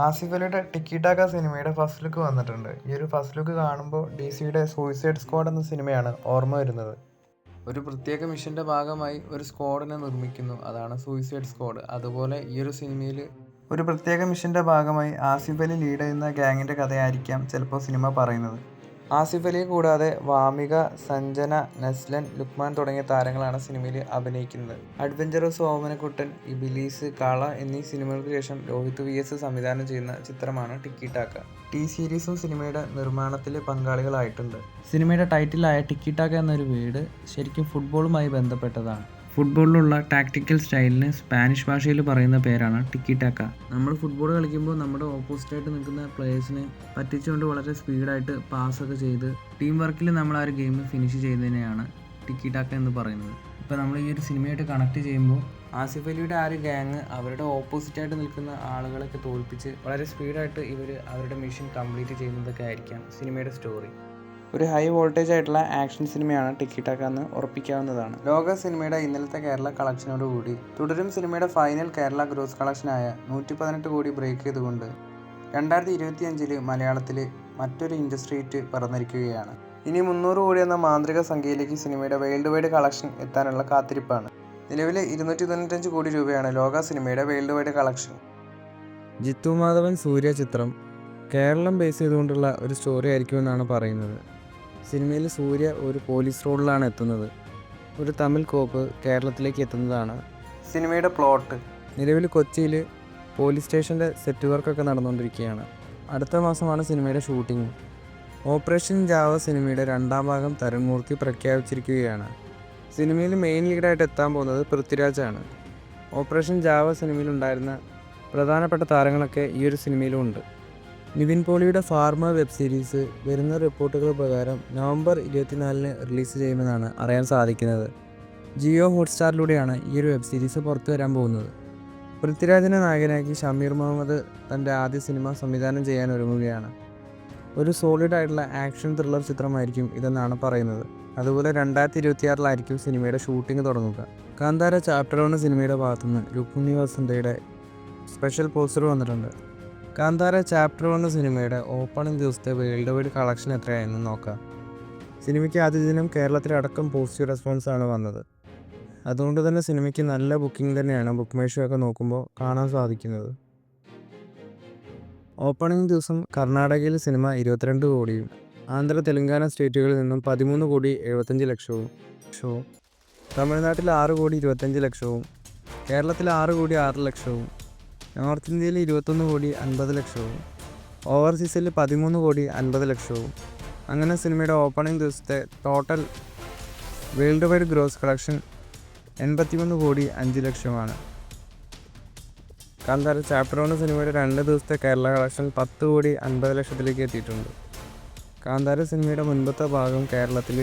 ആസിഫ് അലിയുടെ ടിക്കി ടാക്ക സിനിമയുടെ first look വന്നിട്ടുണ്ട്. ഈ ഒരു ഫസ്റ്റ് ലുക്ക് കാണുമ്പോൾ ഡിസിയുടെ സൂയിസൈഡ് സ്ക്വാഡ് എന്ന സിനിമയാണ് ഓർമ്മ വരുന്നത്. ഒരു പ്രത്യേക മിഷന്റെ ഭാഗമായി ഒരു സ്ക്വാഡിനെ നിർമ്മിക്കുന്നു, അതാണ് സൂയിസൈഡ് സ്ക്വാഡ്. അതുപോലെ ഈ ഒരു സിനിമയിൽ ഒരു പ്രത്യേക മിഷന്റെ ഭാഗമായി ആസിഫ് അലി ലീഡ് ചെയ്യുന്ന ഗ്യാങ്ങിന്റെ കഥയായിരിക്കാം ചിലപ്പോൾ സിനിമ പറയുന്നത്. ആസിഫ് അലിയെ കൂടാതെ വാമിക, സഞ്ജന, നസ്ലൻ, ലുക്മാൻ തുടങ്ങിയ താരങ്ങളാണ് സിനിമയിൽ അഭിനയിക്കുന്നത്. അഡ്വഞ്ചറസ് ഓമനക്കുട്ടൻ, ഇബിലീസ്, കാള എന്നീ സിനിമകൾക്ക് ശേഷം രോഹിത് VS സംവിധാനം ചെയ്യുന്ന ചിത്രമാണ് ടിക്കി ടാക്ക. സീരീസും സിനിമയുടെ നിർമ്മാണത്തിൽ പങ്കാളികളായിട്ടുണ്ട്. സിനിമയുടെ ടൈറ്റിലായ ടിക്കി ടാക്ക എന്നൊരു വേർഡ് ശരിക്കും ഫുട്ബോളുമായി ബന്ധപ്പെട്ടതാണ്. ഫുട്ബോളിലുള്ള ടാക്ടിക്കൽ സ്റ്റൈലിന് സ്പാനിഷ് ഭാഷയിൽ പറയുന്ന പേരാണ് ടിക്കി ടാക്ക. നമ്മൾ ഫുട്ബോൾ കളിക്കുമ്പോൾ നമ്മുടെ ഓപ്പോസിറ്റായിട്ട് നിൽക്കുന്ന പ്ലേയേഴ്സിനെ പറ്റിച്ചുകൊണ്ട് വളരെ സ്പീഡായിട്ട് പാസ്സൊക്കെ ചെയ്ത് ടീം വർക്കിൽ നമ്മൾ ആ ഒരു ഗെയിം ഫിനിഷ് ചെയ്യുന്നതിനെയാണ് ടിക്കി ടാക്ക എന്ന് പറയുന്നത്. ഇപ്പോൾ നമ്മൾ ഈ ഒരു സിനിമയായിട്ട് കണക്ട് ചെയ്യുമ്പോൾ ആസിഫ് അലിയുടെ ആ ഒരു ഗ്യാങ് അവരുടെ ഓപ്പോസിറ്റായിട്ട് നിൽക്കുന്ന ആളുകളൊക്കെ തോൽപ്പിച്ച് വളരെ സ്പീഡായിട്ട് ഇവർ അവരുടെ മിഷൻ കംപ്ലീറ്റ് ചെയ്യുന്നതൊക്കെ ആയിരിക്കാം സിനിമയുടെ സ്റ്റോറി. ഒരു ഹൈ വോൾട്ടേജ് ആയിട്ടുള്ള ആക്ഷൻ സിനിമയാണ് ടിക്കി ടാക്ക എന്ന് ഉറപ്പിക്കാവുന്നതാണ്. ലോക സിനിമയുടെ ഇന്നലത്തെ കേരള കളക്ഷനോടുകൂടി തുടരും സിനിമയുടെ ഫൈനൽ കേരള ഗ്രോസ് കളക്ഷനായ 118 കോടി ബ്രേക്ക് ചെയ്തുകൊണ്ട് 2025 മലയാളത്തിൽ മറ്റൊരു ഇൻഡസ്ട്രി ഹിറ്റ് പറന്നിരിക്കുകയാണ്. ഇനി 300 കോടി എന്ന മാന്ത്രിക സംഖ്യയിലേക്ക് സിനിമയുടെ വേൾഡ് വൈഡ് കളക്ഷൻ എത്താനുള്ള കാത്തിരിപ്പാണ്. നിലവിൽ 295 കോടി രൂപയാണ് ലോക സിനിമയുടെ world wide collection. Jithu Madhavan Suriya ചിത്രം കേരളം ബേസ് ചെയ്തുകൊണ്ടുള്ള ഒരു സ്റ്റോറി ആയിരിക്കുമെന്നാണ് പറയുന്നത്. സിനിമയിൽ സൂര്യ ഒരു പോലീസ് റോഡിലാണ് എത്തുന്നത്. ഒരു തമിഴ് കോപ്പ് കേരളത്തിലേക്ക് എത്തുന്നതാണ് സിനിമയുടെ പ്ലോട്ട്. നിലവിൽ കൊച്ചിയിൽ പോലീസ് സ്റ്റേഷൻ്റെ സെറ്റ് വർക്കൊക്കെ നടന്നുകൊണ്ടിരിക്കുകയാണ്. അടുത്ത മാസമാണ് സിനിമയുടെ ഷൂട്ടിംഗ്. ഓപ്പറേഷൻ ജാവ സിനിമയുടെ 2ാം ഭാഗം തരുൺ മൂർത്തി പ്രഖ്യാപിച്ചിരിക്കുകയാണ്. സിനിമയിൽ മെയിൻ ലീഡായിട്ട് എത്താൻ പോകുന്നത് പൃഥ്വിരാജാണ്. ഓപ്പറേഷൻ ജാവ സിനിമയിലുണ്ടായിരുന്ന പ്രധാനപ്പെട്ട താരങ്ങളൊക്കെ ഈ ഒരു സിനിമയിലും ഉണ്ട്. നിവിൻ പോളിയുടെ ഫാർമർ വെബ് സീരീസ് വരുന്ന റിപ്പോർട്ടുകൾ പ്രകാരം നവംബർ 24 റിലീസ് ചെയ്യുമെന്നാണ് അറിയാൻ സാധിക്കുന്നത്. ജിയോ ഹോട്ട്സ്റ്റാറിലൂടെയാണ് ഈ ഒരു വെബ് സീരീസ് പുറത്തു വരാൻ പോകുന്നത്. പൃഥ്വിരാജിനെ നായകനാക്കി ഷമീർ മുഹമ്മദ് തൻ്റെ ആദ്യ സിനിമ സംവിധാനം ചെയ്യാൻ ഒരുങ്ങുകയാണ്. ഒരു സോളിഡ് ആയിട്ടുള്ള ആക്ഷൻ ത്രില്ലർ ചിത്രമായിരിക്കും ഇതെന്നാണ് പറയുന്നത്. അതുപോലെ 2026 സിനിമയുടെ ഷൂട്ടിംഗ് തുടങ്ങുക. കാന്താര ചാപ്റ്റർ 1 സിനിമയുടെ ഭാഗത്തുനിന്ന് രുക്മിണി വസന്തയുടെ സ്പെഷ്യൽ പോസ്റ്റർ വന്നിട്ടുണ്ട്. കാന്താര ചാപ്റ്റർ 1 സിനിമയുടെ ഓപ്പണിംഗ് ദിവസത്തെ വേൾഡ് വൈഡ് കളക്ഷൻ എത്രയായെന്ന് നോക്കാം. സിനിമയ്ക്ക് ആദ്യ ദിനം കേരളത്തിലടക്കം പോസിറ്റീവ് റെസ്പോൺസാണ് വന്നത്. അതുകൊണ്ട് തന്നെ സിനിമയ്ക്ക് നല്ല ബുക്കിംഗ് തന്നെയാണ് ബുക്ക് മൈ ഷോ ഒക്കെ നോക്കുമ്പോൾ കാണാൻ സാധിക്കുന്നത്. ഓപ്പണിംഗ് ദിവസം കർണാടകയിൽ സിനിമ 22 കോടിയും ആന്ധ്ര തെലങ്കാന സ്റ്റേറ്റുകളിൽ നിന്നും 13 കോടി 75 ലക്ഷവും തമിഴ്നാട്ടിൽ 6 കോടി 25 ലക്ഷവും കേരളത്തിൽ 6 കോടി 6 ലക്ഷവും നോർത്ത് ഇന്ത്യയിൽ 21 കോടി 50 ലക്ഷവും ഓവർസീസിൽ 13 കോടി 50 ലക്ഷവും. അങ്ങനെ സിനിമയുടെ ഓപ്പണിംഗ് ദിവസത്തെ total world wide gross collection 81 കോടി 5 ലക്ഷമാണ്. കാന്താര ചാപ്റ്റർ 1 സിനിമയുടെ 2 ദിവസത്തെ കേരള കളക്ഷൻ 10 കോടി 50 ലക്ഷത്തിലേക്ക് എത്തിയിട്ടുണ്ട്. കാന്താര സിനിമയുടെ മുൻപത്തെ ഭാഗം കേരളത്തിൽ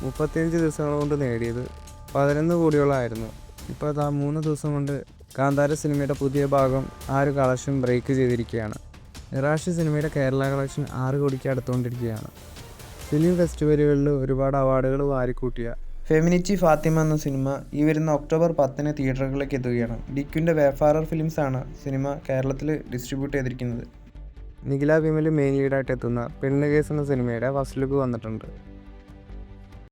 35 ദിവസങ്ങൾ കൊണ്ട് നേടിയത് 11 കോടിയോളമായിരുന്നു. ഇപ്പോൾ 3 ദിവസം കൊണ്ട് കാന്താര സിനിമയുടെ പുതിയ ഭാഗം ആ ഒരു കളക്ഷൻ ബ്രേക്ക് ചെയ്തിരിക്കുകയാണ്. നിറാഷ് സിനിമയുടെ കേരള കളക്ഷൻ 6 കോടിക്ക് അടുത്തുകൊണ്ടിരിക്കുകയാണ്. ഫിലിം ഫെസ്റ്റിവലുകളിൽ ഒരുപാട് അവാർഡുകൾ വാരിക്കൂട്ടിയ ഫെമിനിച്ചി ഫാത്തിമ എന്ന സിനിമ ഈ വരുന്ന ഒക്ടോബർ 10 തിയേറ്ററുകളിലേക്ക് എത്തുകയാണ്. ഡിക്വിൻ്റെ വേഫാറർ ഫിലിംസാണ് സിനിമ കേരളത്തിൽ ഡിസ്ട്രിബ്യൂട്ട് ചെയ്തിരിക്കുന്നത്. നിഖില വിമൽ മെയിൻ ലീഡായിട്ട് എത്തുന്ന പെണ്ണ് കേസ് എന്ന സിനിമയുടെ ഫസ്റ്റ് ലുക്ക് വന്നിട്ടുണ്ട്.